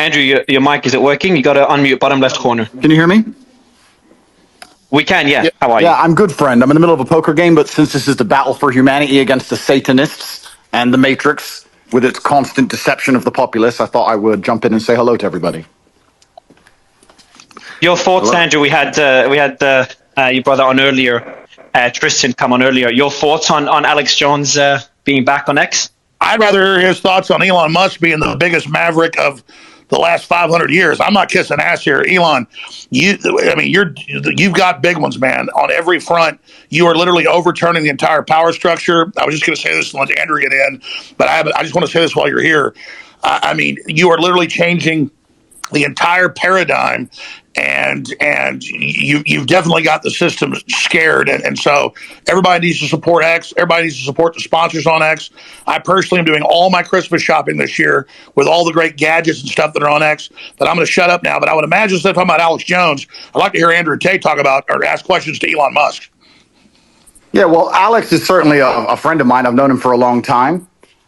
Andrew, your mic, is it working? You got to unmute bottom left corner. Can you hear me? We can, yeah. How are you? Yeah, I'm good, friend. I'm in the middle of a poker game, but since this is the battle for humanity against the Satanists and the Matrix, with its constant deception of the populace, I thought I would jump in and say hello to everybody. Your thoughts, Hello. Andrew? We had your brother on earlier, Tristan, come on earlier. Your thoughts on Alex Jones being back on X? I'd rather hear his thoughts on Elon Musk being the biggest maverick of the last 500 years. I'm not kissing ass here, Elon. You've got big ones, man, on every front. You are literally overturning the entire power structure. I was just going to say this and let Andrew get in, but I just want to say this while you're here. I mean, you are literally changing the entire paradigm, and you've definitely got the system scared, and so everybody needs to support X. Everybody needs to support the sponsors on X. I personally am doing all my Christmas shopping this year with all the great gadgets and stuff that are on X. But I'm going to shut up now. But I would imagine, instead of talking about Alex Jones, I'd like to hear Andrew Tate talk about or ask questions to Elon Musk. Yeah, well, Alex is certainly a friend of mine. I've known him for a long time,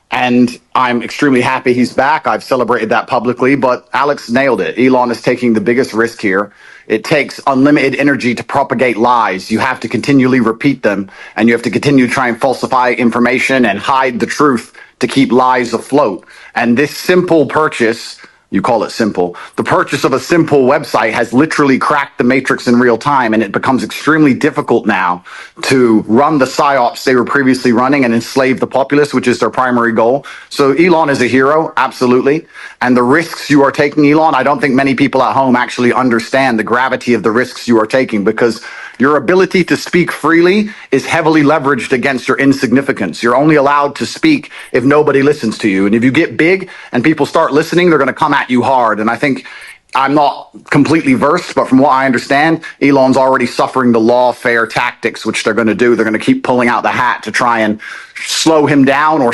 and I'm extremely happy he's back. I've celebrated that publicly, but Alex nailed it. Elon is taking the biggest risk here. It takes unlimited energy to propagate lies. You have to continually repeat them, and you have to continue to try and falsify information and hide the truth to keep lies afloat. And this simple purchase, you call it simple, the purchase of a simple website has literally cracked the matrix in real time, and it becomes extremely difficult now to run the psyops they were previously running and enslave the populace, which is their primary goal. So Elon is a hero, absolutely. And the risks you are taking, Elon, I don't think many people at home actually understand the gravity of the risks you are taking, because your ability to speak freely is heavily leveraged against your insignificance. You're only allowed to speak if nobody listens to you. And if you get big and people start listening, they're going to come at you hard. And I think, I'm not completely versed, but from what I understand, Elon's already suffering the lawfare tactics, which they're going to do. They're going to keep pulling out the hat to try and slow him down or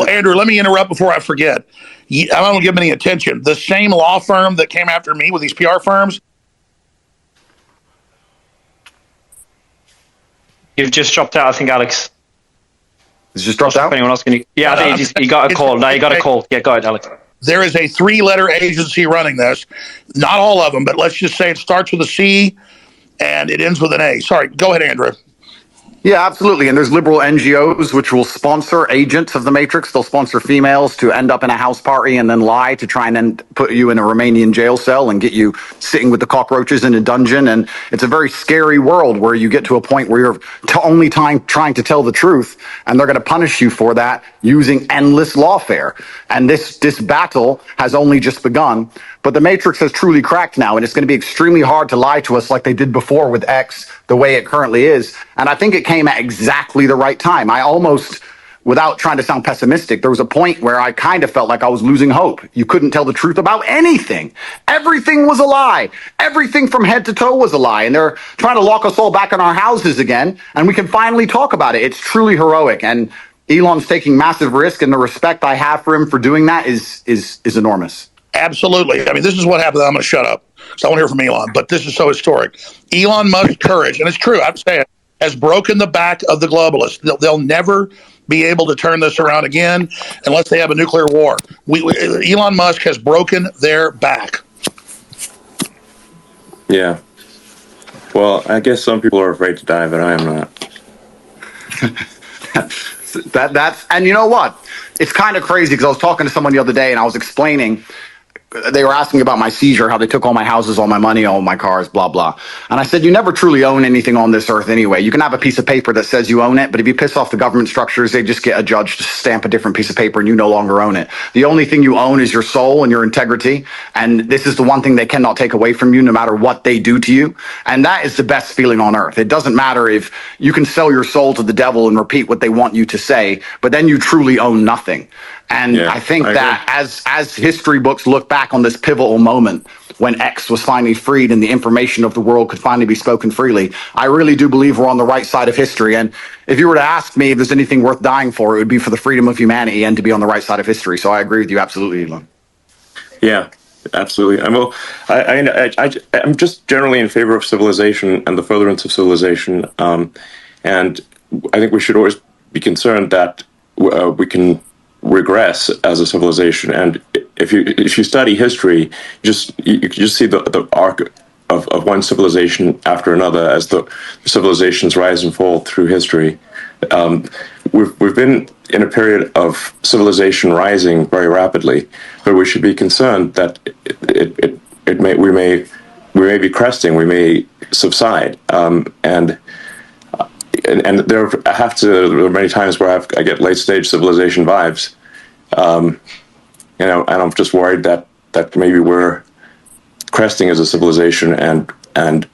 Andrew, let me interrupt before I forget. I don't give him any attention. The same law firm that came after me with these PR firms. You've just dropped out, I think, Alex. It's just dropped out? Anyone else can? Yeah, I think he got a call. Now you got a call. Yeah, go ahead, Alex. There is a 3-letter agency running this. Not all of them, but let's just say it starts with a C and it ends with an A. Sorry, go ahead, Andrew. Yeah, absolutely. And there's liberal NGOs which will sponsor agents of the Matrix. They'll sponsor females to end up in a house party and then lie to try and then put you in a Romanian jail cell and get you sitting with the cockroaches in a dungeon. And it's a very scary world where you get to a point where you're only trying to tell the truth, and they're going to punish you for that using endless lawfare. And this battle has only just begun. But the Matrix has truly cracked now, and it's going to be extremely hard to lie to us like they did before with X, the way it currently is. And I think it came at exactly the right time. I almost, without trying to sound pessimistic, there was a point where I kind of felt like I was losing hope. You couldn't tell the truth about anything. Everything was a lie. Everything from head to toe was a lie. And they're trying to lock us all back in our houses again, and we can finally talk about it. It's truly heroic. And Elon's taking massive risk, and the respect I have for him for doing that is enormous. Absolutely. I mean, this is what happened. I'm going to shut up, so I want to hear from Elon. But this is so historic. Elon Musk's courage, and it's true, I'm saying, has broken the back of the globalists. They'll never be able to turn this around again unless they have a nuclear war. Elon Musk has broken their back. Yeah. Well, I guess some people are afraid to die, but I am not. That's and you know what? It's kind of crazy because I was talking to someone the other day and I was explaining. They were asking about my seizure, how they took all my houses, all my money, all my cars, blah, blah. And I said, you never truly own anything on this earth anyway. You can have a piece of paper that says you own it, but if you piss off the government structures, they just get a judge to stamp a different piece of paper and you no longer own it. The only thing you own is your soul and your integrity. And this is the one thing they cannot take away from you no matter what they do to you. And that is the best feeling on earth. It doesn't matter if you can sell your soul to the devil and repeat what they want you to say, but then you truly own nothing. And I think that as history books look back on this pivotal moment when X was finally freed and the information of the world could finally be spoken freely, I really do believe we're on the right side of history. And if you were to ask me if there's anything worth dying for, it would be for the freedom of humanity and to be on the right side of history. So I agree with you absolutely, Elon. Yeah, absolutely. I'm just generally in favor of civilization and the furtherance of civilization. And I think we should always be concerned that we can regress as a civilization, and if you study history, you can just see the arc of one civilization after another as the civilizations rise and fall through history. We've been in a period of civilization rising very rapidly, but we should be concerned that we may be cresting, we may subside, and there are many times where I get late stage civilization vibes, and I'm just worried that maybe we're cresting as a civilization and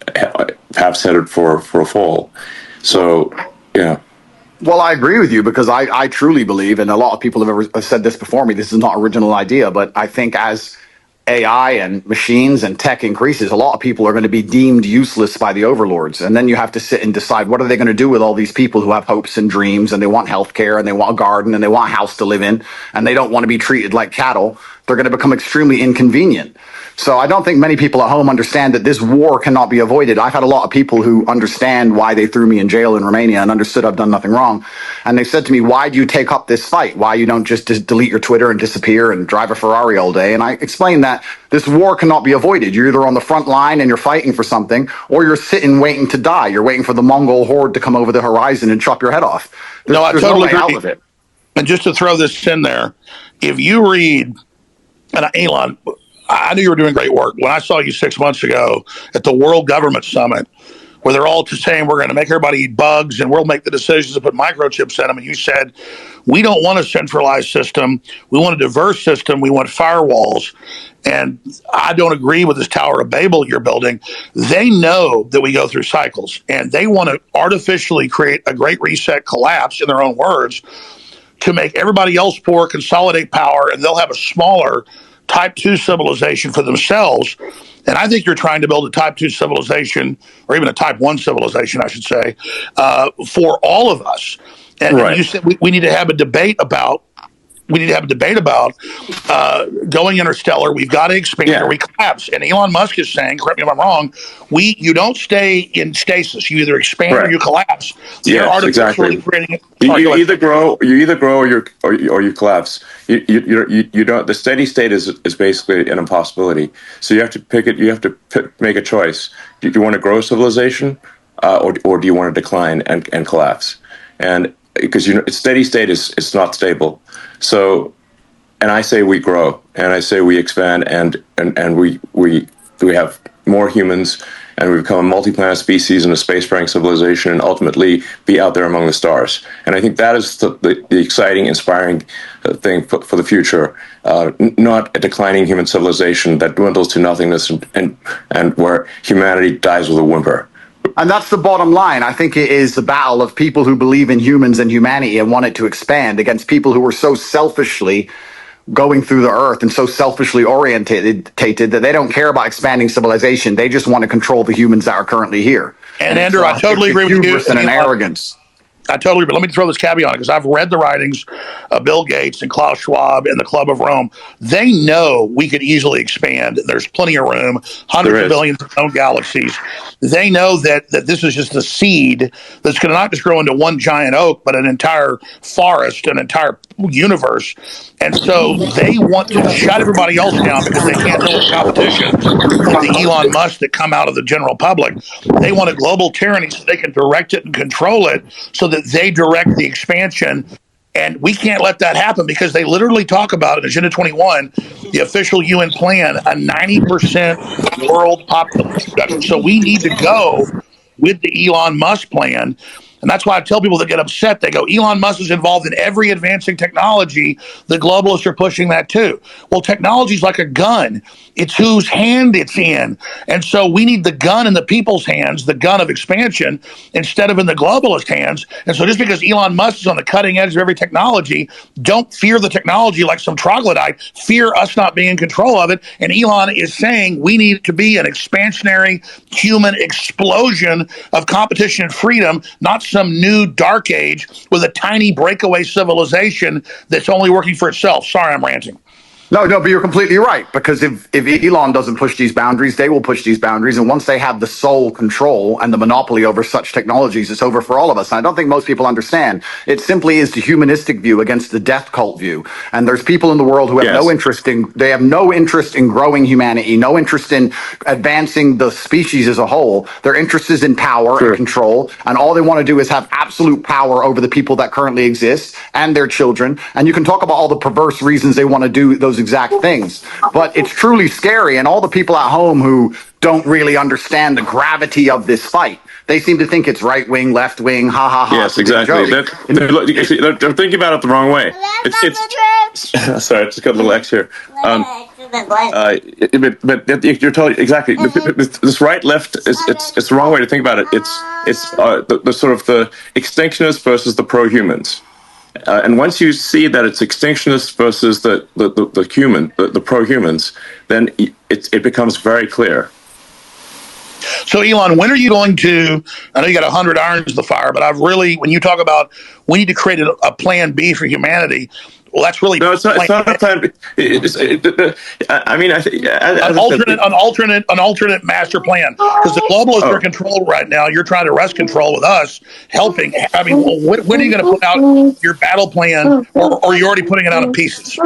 perhaps headed for a fall. So, yeah. Well, I agree with you because I truly believe, and a lot of people have said this before me, this is not an original idea, but I think as AI and machines and tech increases, a lot of people are going to be deemed useless by the overlords. And then you have to sit and decide, what are they going to do with all these people who have hopes and dreams, and they want healthcare, and they want a garden, and they want a house to live in, and they don't want to be treated like cattle. They're going to become extremely inconvenient. So I don't think many people at home understand that this war cannot be avoided. I've had a lot of people who understand why they threw me in jail in Romania and understood I've done nothing wrong. And they said to me, why do you take up this fight? Why you don't just delete your Twitter and disappear and drive a Ferrari all day? And I explained that this war cannot be avoided. You're either on the front line and you're fighting for something, or you're sitting waiting to die. You're waiting for the Mongol horde to come over the horizon and chop your head off. I there's totally no way agree. out of it. And just to throw this in there, if you read, and Elon, I knew you were doing great work. When I saw you 6 months ago at the World Government Summit, where they're all just saying we're going to make everybody eat bugs and we'll make the decisions to put microchips in them, and you said, we don't want a centralized system. We want a diverse system. We want firewalls. And I don't agree with this Tower of Babel you're building. They know that we go through cycles, and they want to artificially create a great reset collapse, in their own words, to make everybody else poor, consolidate power, and they'll have a smaller type 2 civilization for themselves. And I think you're trying to build a type 2 civilization, or even a type 1 civilization, I should say, for all of us. And Right. you said we need to have a debate about going interstellar. We've got to expand or we collapse. And Elon Musk is saying, correct me if I'm wrong, you don't stay in stasis. You either expand or you collapse. You're artificially creating it. You either grow or you collapse. You don't. The steady state is basically an impossibility. So you have to pick it. You have to make a choice. Do you want to grow civilization, or do you want to decline and collapse? And because steady state is not stable. So, and I say we grow, and I say we expand, and we have more humans, and we become a multi-planet species and a spacefaring civilization, and ultimately be out there among the stars. And I think that is the exciting, inspiring thing for the future, not a declining human civilization that dwindles to nothingness and where humanity dies with a whimper. And that's the bottom line. I think it is the battle of people who believe in humans and humanity and want it to expand against people who are so selfishly going through the earth and so selfishly orientated that they don't care about expanding civilization. They just want to control the humans that are currently here. And Andrew, I totally agree with you. Hubris and an arrogance. I totally agree. Let me throw this caveat on it, because I've read the writings of Bill Gates and Klaus Schwab and the Club of Rome. They know we could easily expand. There's plenty of room, hundreds of billions of known galaxies. They know that this is just a seed that's going to not just grow into one giant oak, but an entire forest, an entire universe. And so they want to shut everybody else down because they can't deal with competition from the Elon Musk that come out of the general public. They want a global tyranny so they can direct it and control it, so that they direct the expansion. And we can't let that happen, because they literally talk about in Agenda 21, the official UN plan, a 90% world population reduction. So we need to go with the Elon Musk plan. And that's why I tell people that get upset, they go, Elon Musk is involved in every advancing technology. The globalists are pushing that too. Well, technology is like a gun. It's whose hand it's in. And so we need the gun in the people's hands, the gun of expansion, instead of in the globalist hands. And so just because Elon Musk is on the cutting edge of every technology, don't fear the technology like some troglodyte. Fear us not being in control of it. And Elon is saying we need it to be an expansionary human explosion of competition and freedom, not some new dark age with a tiny breakaway civilization that's only working for itself. Sorry, I'm ranting. No, but you're completely right. Because if Elon doesn't push these boundaries, they will push these boundaries. And once they have the sole control and the monopoly over such technologies, it's over for all of us. And I don't think most people understand. It simply is the humanistic view against the death cult view. And there's people in the world who have Yes. they have no interest in growing humanity, no interest in advancing the species as a whole. Their interest is in power and control. And all they want to do is have absolute power over the people that currently exist and their children. And you can talk about all the perverse reasons they want to do those exact things, but it's truly scary. And all the people at home who don't really understand the gravity of this fight, they seem to think it's right wing, left wing, ha ha ha. Yes, exactly. They're thinking about it the wrong way. It's sorry, I just got a little X here. But you're totally exactly. This right left it's the wrong way to think about it. It's the sort of the extinctionists versus the pro-humans. And once you see that it's extinctionists versus the pro-humans, then it becomes very clear. So, Elon, when are you going to? I know you got 100 irons in the fire, but when you talk about we need to create a plan B for humanity, well, that's really no. It's not a plan B. I mean, I think an alternate master plan, because the globalists are controlled right now. You're trying to wrest control with us, helping. I mean, when are you going to put out your battle plan, or you're already putting it out in pieces?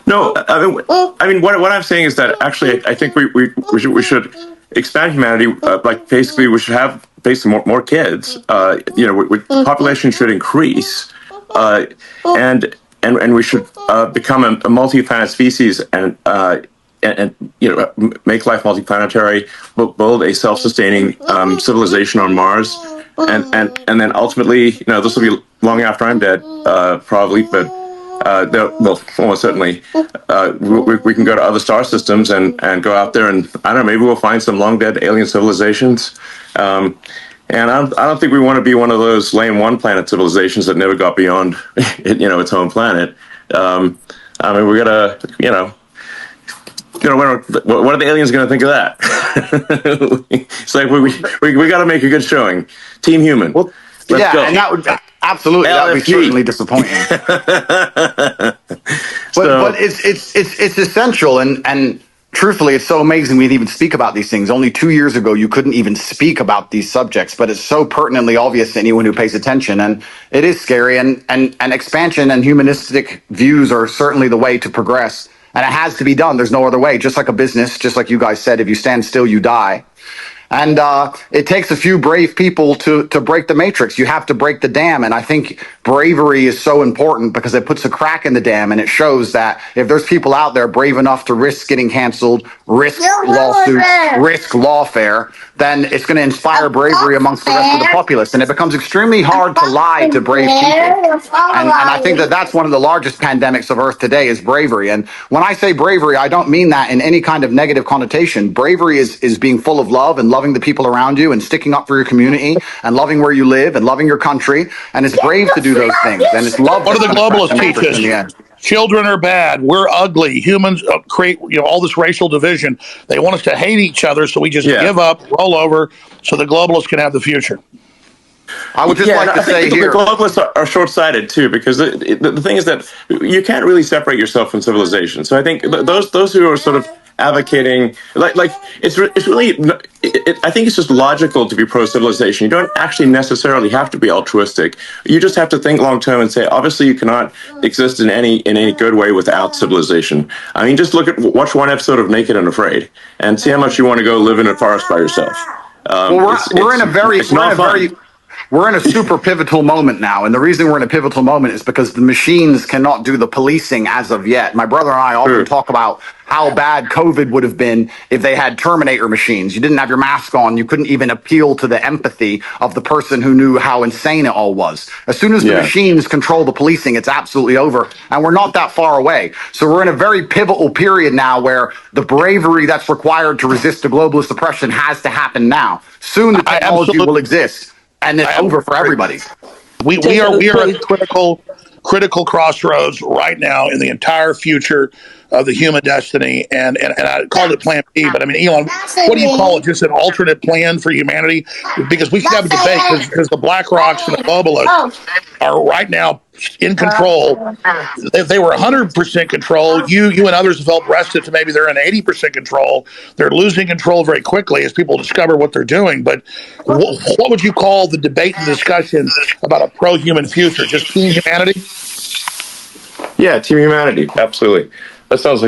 No, I mean, what I'm saying is that actually, I think we should expand humanity. Like basically, we should have basically more kids. Population should increase, and we should become a multi-planet species and make life multiplanetary, build a self-sustaining civilization on Mars, and then ultimately, this will be long after I'm dead, probably, but. Almost certainly, we can go to other star systems and go out there and I don't know, maybe we'll find some long dead alien civilizations. And I don't think we want to be one of those lame one planet civilizations that never got beyond, its home planet. I mean, we gotta, what are the aliens going to think of that? It's like we got to make a good showing. Team Human. Well, Let's go. And that would absolutely that would be certainly disappointing. But it's essential and truthfully, it's so amazing we even speak about these things. Only 2 years ago, you couldn't even speak about these subjects, but it's so pertinently obvious to anyone who pays attention. And it is scary. And expansion and humanistic views are certainly the way to progress. And it has to be done. There's no other way. Just like a business, just like you guys said, if you stand still, you die. And it takes a few brave people to break the matrix. You have to break the dam. And I think bravery is so important because it puts a crack in the dam and it shows that if there's people out there brave enough to risk getting canceled, risk lawsuits, risk lawfare, then it's going to inspire bravery amongst the rest of the populace. And it becomes extremely hard to lie to brave people. And I think that's one of the largest pandemics of Earth today is bravery. And when I say bravery, I don't mean that in any kind of negative connotation. Bravery is being full of love and loving the people around you and sticking up for your community and loving where you live and loving your country. And it's brave to do those things. And it's love. What do the globalists teach us? Children are bad. We're ugly. Humans create all this racial division. They want us to hate each other, so we just give up, roll over, so the globalists can have the future. I would just like to say here, the globalists are short-sighted too, because the thing is that you can't really separate yourself from civilization. So I think those who are sort of advocating like it's really I think it's just logical to be pro-civilization. You don't actually necessarily have to be altruistic. You just have to think long-term and say, obviously, you cannot exist in any good way without civilization. I mean, just watch one episode of Naked and Afraid and see how much you want to go live in a forest by yourself. We're in a super pivotal moment now. And the reason we're in a pivotal moment is because the machines cannot do the policing as of yet. My brother and I often talk about how bad COVID would have been if they had Terminator machines. You didn't have your mask on. You couldn't even appeal to the empathy of the person who knew how insane it all was. As soon as the machines control the policing, it's absolutely over. And we're not that far away. So we're in a very pivotal period now where the bravery that's required to resist the globalist oppression has to happen now. Soon the technology will exist. And it's over for everybody. We are at a critical crossroads right now in the entire future of the human destiny. And I called it Plan B, but I mean, Elon, what do you call it? Just an alternate plan for humanity? Because we could have a debate because the BlackRocks and the globalists are right now in control, if they were 100% control, you and others have felt rested to maybe they're in 80% control. They're losing control very quickly as people discover what they're doing. But what would you call the debate and discussion about a pro-human future? Just team humanity? Yeah, team humanity, absolutely. That sounds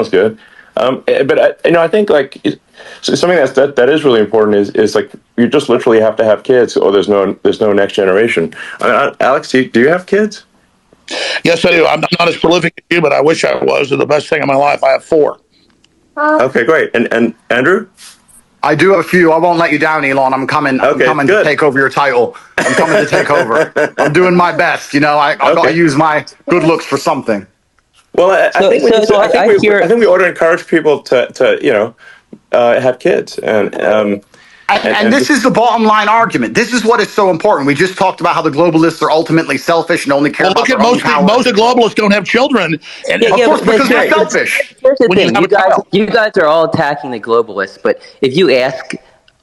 good. But I think like so something that is really important is like you just literally have to have kids, or there's no next generation. Alex, do you have kids? Yes, I do. I'm not as prolific as you, but I wish I was. They're the best thing in my life. I have 4. Okay, great. And Andrew? I do have a few. I won't let you down, Elon. I'm coming to take over your title. I'm coming to take over. I'm doing my best. You know, I got to use my good looks for something. Well, I think we ought to encourage people to have kids, and this is the bottom line argument. This is what is so important. We just talked about how the globalists are ultimately selfish and only care about their own power. Most of the globalists don't have children, and of course, because they're selfish. Here's the thing: you guys are all attacking the globalists, but if you ask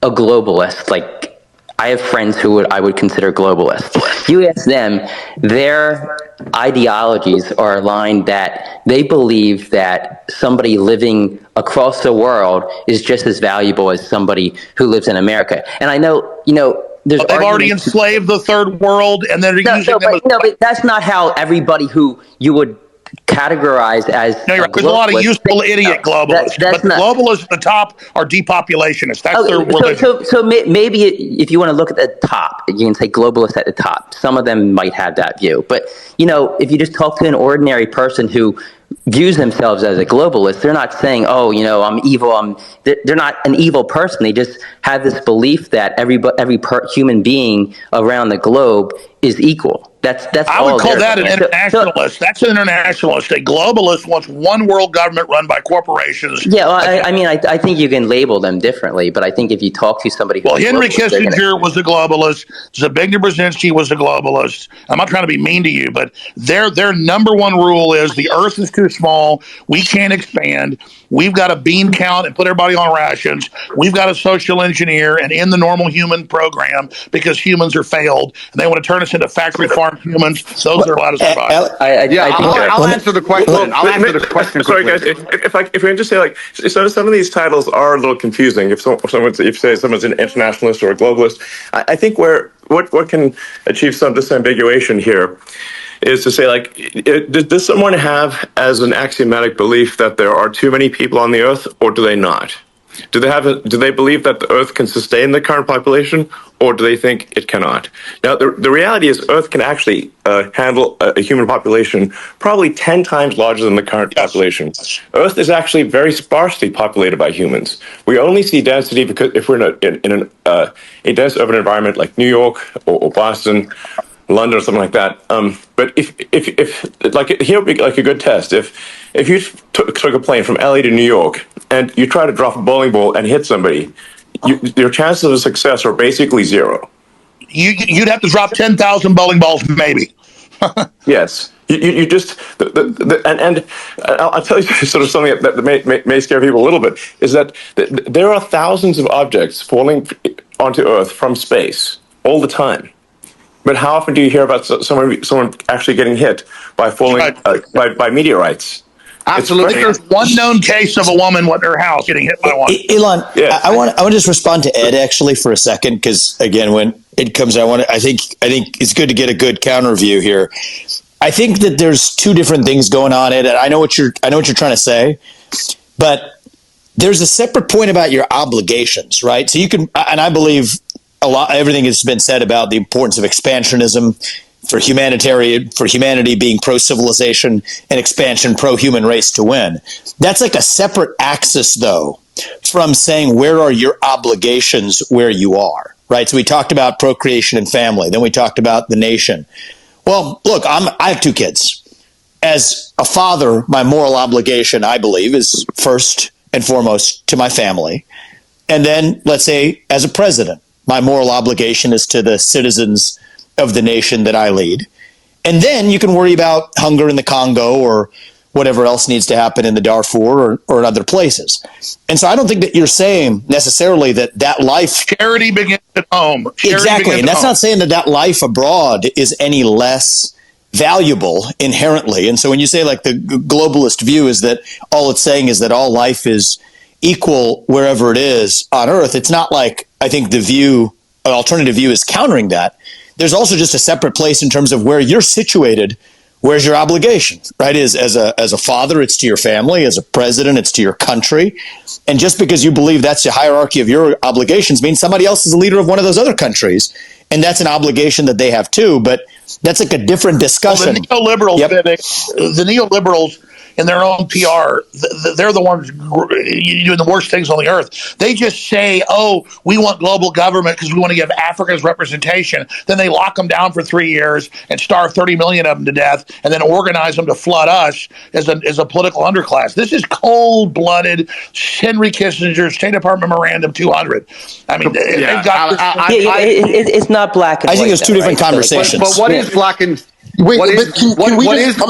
a globalist, like I have friends who I would consider globalists. You ask them, their ideologies are aligned that they believe that somebody living across the world is just as valuable as somebody who lives in America. And I know, there's they've already enslaved the third world, and they're using them. But that's not how everybody who you would categorized as there's a lot of useful idiot globalists, but the globalists at the top are depopulationists. That's their religion. So maybe if you want to look at the top, you can say globalists at the top. Some of them might have that view, but if you just talk to an ordinary person who views themselves as a globalist, they're not saying, "Oh, I'm evil." They're not an evil person. They just have this belief that every human being around the globe is equal. That's I would call that an internationalist. That's an internationalist. A globalist wants one world government run by corporations. Yeah, well, I think you can label them differently, but I think if you talk to somebody who Henry Kissinger was a globalist. Zbigniew Brzezinski was a globalist. I'm not trying to be mean to you, but their number one rule is the Earth is too small. We can't expand. We've got to bean count and put everybody on rations. We've got to social engineer and end the normal human program because humans are failed, and they want to turn us into factory farm humans. Those are allowed to survive. I'll answer the question. I'll answer the question. Sorry, guys. If we can just say, so some of these titles are a little confusing. If someone's an internationalist or a globalist, I think what can achieve some disambiguation here is to say, does someone have as an axiomatic belief that there are too many people on the Earth, or do they not? Do they believe that the Earth can sustain the current population, or do they think it cannot? Now, the reality is Earth can actually handle a human population probably 10 times larger than the current population. Earth is actually very sparsely populated by humans. We only see density because if we're in a dense urban environment like New York or Boston, London or something like that. But if here would be like a good test. If you took a plane from LA to New York and you try to drop a bowling ball and hit somebody, your chances of success are basically zero. You'd have to drop 10,000 bowling balls, maybe. Yes. You just and I'll tell you sort of something that may scare people a little bit is that there are thousands of objects falling onto Earth from space all the time. But how often do you hear about someone actually getting hit by falling by meteorites? Absolutely. There's one known case of a woman at her house getting hit by one. Elon, yeah. I want to just respond to Ed actually for a second because again, when it comes, I think it's good to get a good counter view here. I think that there's two different things going on, Ed. I know what you're trying to say, but there's a separate point about your obligations, right? So you can, and I believe everything has been said about the importance of expansionism for humanity being pro-civilization and expansion pro-human race to win. That's like a separate axis, though, from saying where are your obligations where you are, right? So we talked about procreation and family. Then we talked about the nation. Well, look, I have 2 kids. As a father, my moral obligation, I believe, is first and foremost to my family. And then, let's say, as a president, my moral obligation is to the citizens of the nation that I lead. And then you can worry about hunger in the Congo or whatever else needs to happen in the Darfur or in other places. And so I don't think that you're saying necessarily that life... Charity begins at home. Exactly. And that's not saying that life abroad is any less valuable inherently. And so when you say like the globalist view is that all it's saying is that all life is equal wherever it is on Earth, it's not like I think the view, an alternative view is countering that. There's also just a separate place in terms of where you're situated. Where's your obligation, right? As a father, it's to your family. As a president, it's to your country. And just because you believe that's the hierarchy of your obligations means somebody else is the leader of one of those other countries. And that's an obligation that they have too. But that's like a different discussion. Well, the neoliberals in their own PR, they're the ones doing the worst things on the earth. They just say, oh, we want global government because we want to give Africa's representation. Then they lock them down for 3 years and starve 30 million of them to death and then organize them to flood us as a political underclass. This is cold-blooded Henry Kissinger's State Department Memorandum 200. I mean, they've got it's not black and white. I think there's two different conversations. But what is black and Wait, what is, can we what just, is,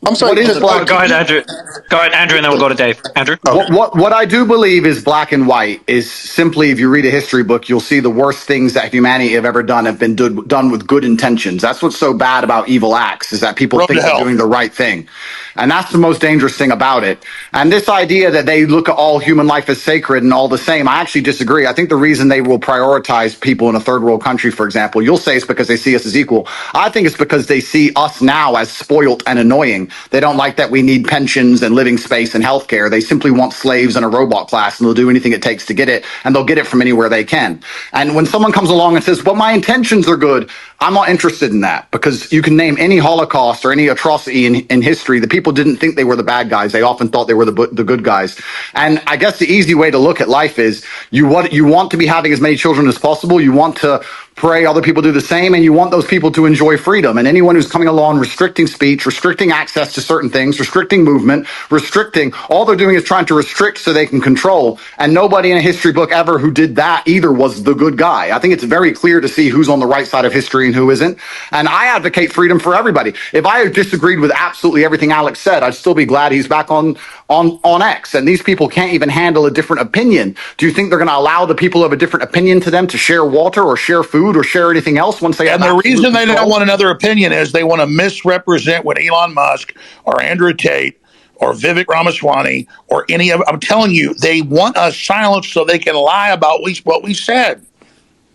I'm sorry. what is black? Go ahead, Andrew. Go ahead, Andrew, and then we'll go to Dave. Andrew. What I do believe is black and white is simply, if you read a history book, you'll see the worst things that humanity have ever done have been done with good intentions. That's what's so bad about evil acts, is that people think they're doing the right thing. And that's the most dangerous thing about it. And this idea that they look at all human life as sacred and all the same, I actually disagree. I think the reason they will prioritize people in a third world country, for example, you'll say it's because they see us as equal. I think it's because they see us now as spoiled and annoying. They don't like that we need pensions and living space and healthcare. They simply want slaves and a robot class, and they'll do anything it takes to get it, and they'll get it from anywhere they can. And when someone comes along and says, well, my intentions are good, I'm not interested in that, because you can name any Holocaust or any atrocity in history. The people didn't think they were the bad guys. They often thought they were the good guys. And I guess the easy way to look at life is you want to be having as many children as possible. You want to pray other people do the same, and you want those people to enjoy freedom. And anyone who's coming along restricting speech, restricting access to certain things, restricting movement, restricting, all they're doing is trying to restrict so they can control. And nobody in a history book ever who did that either was the good guy. I think it's very clear to see who's on the right side of history and who isn't. And I advocate freedom for everybody. If I disagreed with absolutely everything Alex said, I'd still be glad he's back on X. And these people can't even handle a different opinion. Do you think they're going to allow the people who have a different opinion to them to share water or share food or share anything else once they have? And the reason they don't want another opinion is they want to misrepresent what Elon Musk or Andrew Tate or Vivek Ramaswamy or any of, I'm telling you, they want us silenced so they can lie about what we said.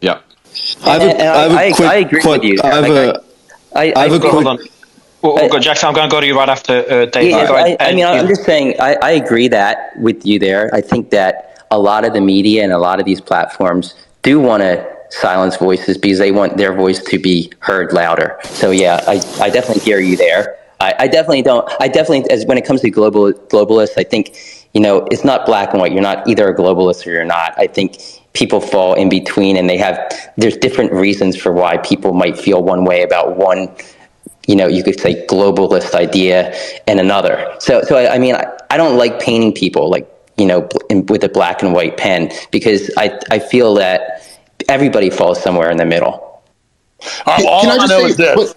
Yeah. I agree with you. Hold on. We'll go, Jackson, I'm going to go to you right after Dave. I'm just saying, I agree that with you there. I think that a lot of the media and a lot of these platforms do want to silence voices because they want their voice to be heard louder. So yeah, I definitely hear you there. I definitely don't. I definitely, as when it comes to globalists, I think, it's not black and white. You're not either a globalist or you're not. I think people fall in between, and there's different reasons for why people might feel one way about one, you could say globalist idea and another. So I don't like painting people like, with a black and white pen, because I feel that everybody falls somewhere in the middle. All I know is this.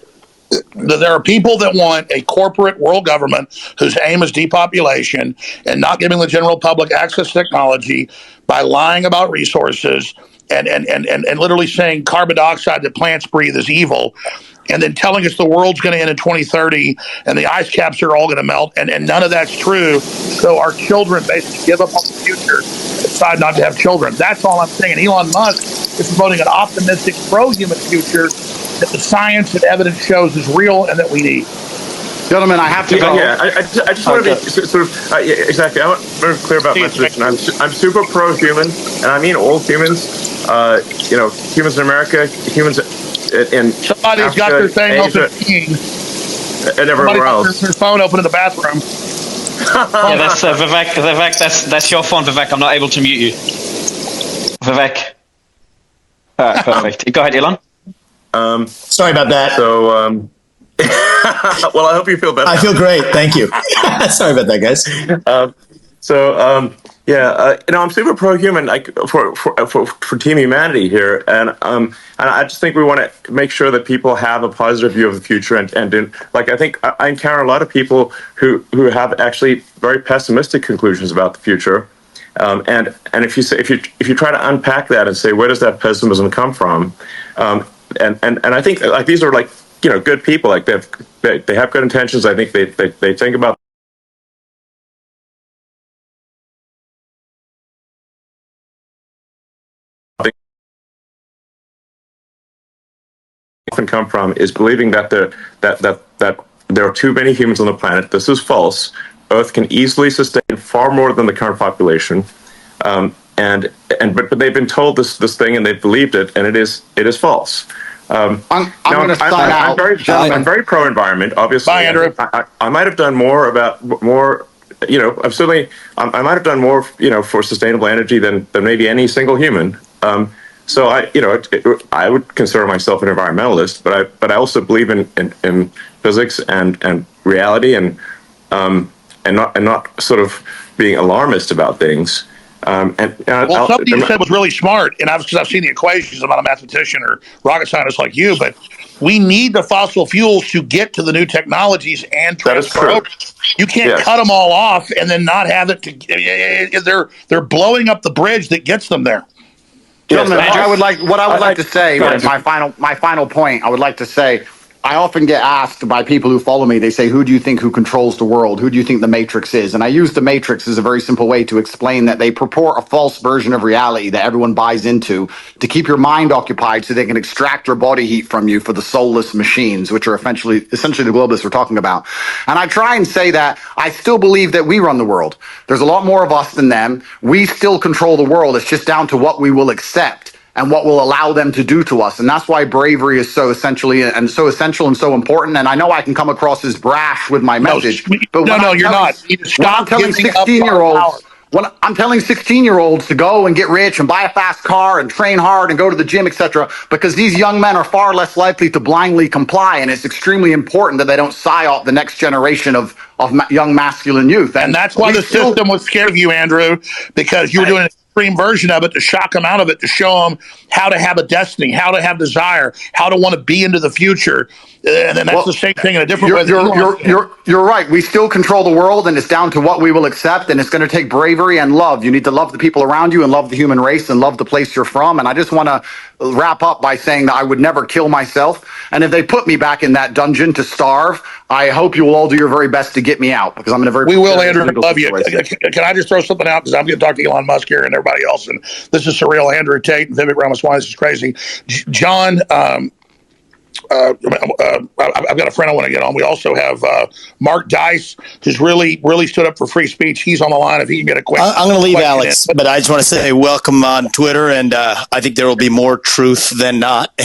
There are people that want a corporate world government whose aim is depopulation and not giving the general public access to technology by lying about resources and literally saying carbon dioxide that plants breathe is evil, and then telling us the world's going to end in 2030 and the ice caps are all going to melt, and none of that's true. So our children basically give up on the future and decide not to have children. That's all I'm saying. And Elon Musk is promoting an optimistic, pro-human future that the science and evidence shows is real and that we need. Gentlemen, I have to go. Yeah, I just want to be sort of exactly. I want to be very clear about my position. I'm super pro-human, and I mean all humans. Humans in America, humans in somebody's Africa, got their thing Asia, open, and everywhere else. Their phone open in the bathroom. Yeah, that's Vivek. Vivek, that's your phone, Vivek. I'm not able to mute you. Vivek. Perfect. Go ahead, Elon. Sorry about that. So, well, I hope you feel better. I feel great. Thank you. Sorry about that, guys. I'm super pro-human, like for Team Humanity here, and I just think we want to make sure that people have a positive view of the future, and I think I encounter a lot of people who have actually very pessimistic conclusions about the future, and if you try to unpack that and say, where does that pessimism come from, and I think like these are like good people. Like they have good intentions. I think they think about often come from is believing that there are too many humans on the planet. This is false. Earth can easily sustain far more than the current population, but they've been told this thing and they've believed it, and it is false. I'm going to sign out. I'm very pro environment. Obviously, Bye, Andrew. I might have done more. I've certainly I might have done more for sustainable energy than maybe any single human. So I would consider myself an environmentalist, but I also believe in physics and reality and not sort of being alarmist about things. Something you said was really smart, and because I've seen the equations. I'm not a mathematician or rocket scientist like you, but we need the fossil fuels to get to the new technologies and transfer over. You can't cut them all off and then not have it. They're blowing up the bridge that gets them there. Gentlemen, what I would like to say, my final point, I would like to say, I often get asked by people who follow me, they say, who do you think who controls the world? Who do you think the Matrix is? And I use the Matrix as a very simple way to explain that they purport a false version of reality that everyone buys into to keep your mind occupied so they can extract your body heat from you for the soulless machines, which are essentially the globalists we're talking about. And I try and say that I still believe that we run the world. There's a lot more of us than them. We still control the world. It's just down to what we will accept and what will allow them to do to us. And that's why bravery is so essential and so important. And I know I can come across as brash with my message. But you're not. When I'm telling 16-year-olds, when I'm telling 16-year-olds to go and get rich and buy a fast car and train hard and go to the gym, etc., because these young men are far less likely to blindly comply. And it's extremely important that they don't psyop the next generation of young masculine youth. And that's why the system was scared of you, Andrew, because you were doing extreme version of it to shock them out of it, to show them how to have a destiny, how to have desire, how to want to be into the future. And then that's the same thing in a different way. You're right. We still control the world, and it's down to what we will accept, and it's going to take bravery and love. You need to love the people around you and love the human race and love the place you're from. And I just want to wrap up by saying that I would never kill myself. And if they put me back in that dungeon to starve, I hope you will all do your very best to get me out, because I'm in a very... We will, Andrew. Love you. Can I just throw something out? Because I'm going to talk to Elon Musk here and everybody else. And this is surreal. Andrew Tate and Vivek Ramaswamy. This is crazy. John... I've got a friend I want to get on. We also have Mark Dice, who's really stood up for free speech. He's on the line if he can get a question. I'm going to leave Alex, but I just want to say welcome on Twitter, and I think there will be more truth than not,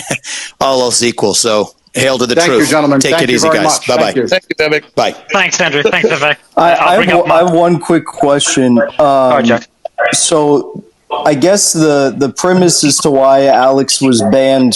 all else equal. So hail to the truth. Thank you, gentlemen. Take it easy, guys. Bye-bye. Thank you, Vivek. Bye. Thanks, Andrew. Thanks, Vivek. I have one quick question. All right, Jack. So I guess the premise as to why Alex was banned